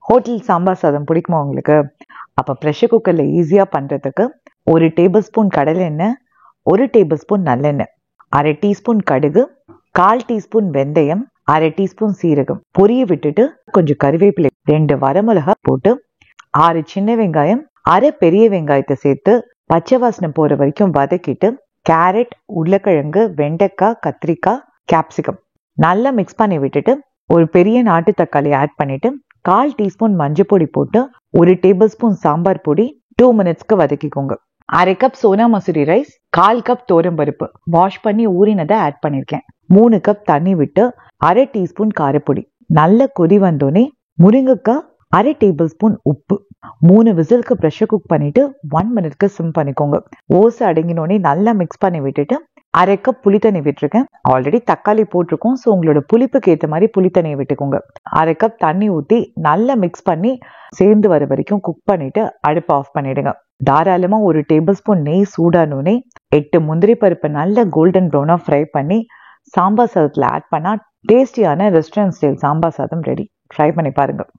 Hotel sambar சாதம் பிடிக்குமா உங்களுக்கு? அப்போ ப்ரெஷர் குக்கரில் ஈஸியாக பண்ணுறதுக்கு 1 டேபிள் ஸ்பூன் கடலை எண்ணெய், 1 டேபிள் ஸ்பூன் நல்லெண்ணெய், 1/2 டீஸ்பூன் கடுகு, 1/4 டீஸ்பூன் வெந்தயம், 1/2 டீஸ்பூன் சீரகம் பொரிய விட்டுட்டு கொஞ்சம் கறிவேப்பிலை, 2 வரமிளகா போட்டு 6 சின்ன வெங்காயம், 1/2 பெரிய வெங்காயத்தை சேர்த்து பச்சை வாசனை போகிற வரைக்கும் வதக்கிட்டு கேரட், உருளைக்கிழங்கு, வெண்டைக்காய், கத்திரிக்காய், கேப்சிகம் நல்லா மிக்ஸ் பண்ணி விட்டுட்டு ஒரு பெரிய நாட்டு தக்காளி ஆட் பண்ணிட்டு 1/4 டீஸ்பூன் மஞ்சள் பொடி போட்டு 1 டேபிள் ஸ்பூன் சாம்பார் பொடி 2 மினிட்ஸ்க்கு வதக்கிக்கோங்க. 1/2 cup Sona Masoori rice, 1/4 cup பருப்பு வாஷ் பண்ணி ஊறினதை ஆட் பண்ணியிருக்கேன். 3 கப் தண்ணி விட்டு 1/2 டீஸ்பூன் காரப்பொடி நல்ல கொதி வந்தோடனே முருங்கைக்காய், 1/2 டேபிள் ஸ்பூன் உப்பு, 3 விசிலுக்கு ப்ரெஷர் குக் பண்ணிட்டு 1 மினிட்க்கு சிம் பண்ணிக்கோங்க. ஓசை அடங்கினோடனே நல்லா மிக்ஸ் பண்ணி விட்டுட்டு 1/2 கப் புளி தண்ணி விட்டுருக்கேன். ஆல்ரெடி தக்காளி போட்டிருக்கோம், ஸோ உங்களோட புளிப்புக்கு ஏற்ற மாதிரி புளி தண்ணியை விட்டுக்கோங்க. 1/2 கப் தண்ணி ஊற்றி நல்லா மிக்ஸ் பண்ணி சேர்ந்து வர வரைக்கும் குக் பண்ணிட்டு அடுப்பை ஆஃப் பண்ணிடுங்க. தாராளமாக 1 டேபிள் ஸ்பூன் நெய் சூடானோடனே 8 முந்திரி பருப்பை நல்ல கோல்டன் ப்ரௌனாக ஃப்ரை பண்ணி சாம்பார் சாதத்தில் ஆட் பண்ணால் டேஸ்டியான ரெஸ்டாரண்ட் ஸ்டைல் சாம்பார் சாதம் ரெடி. ட்ரை பண்ணி பாருங்கள்.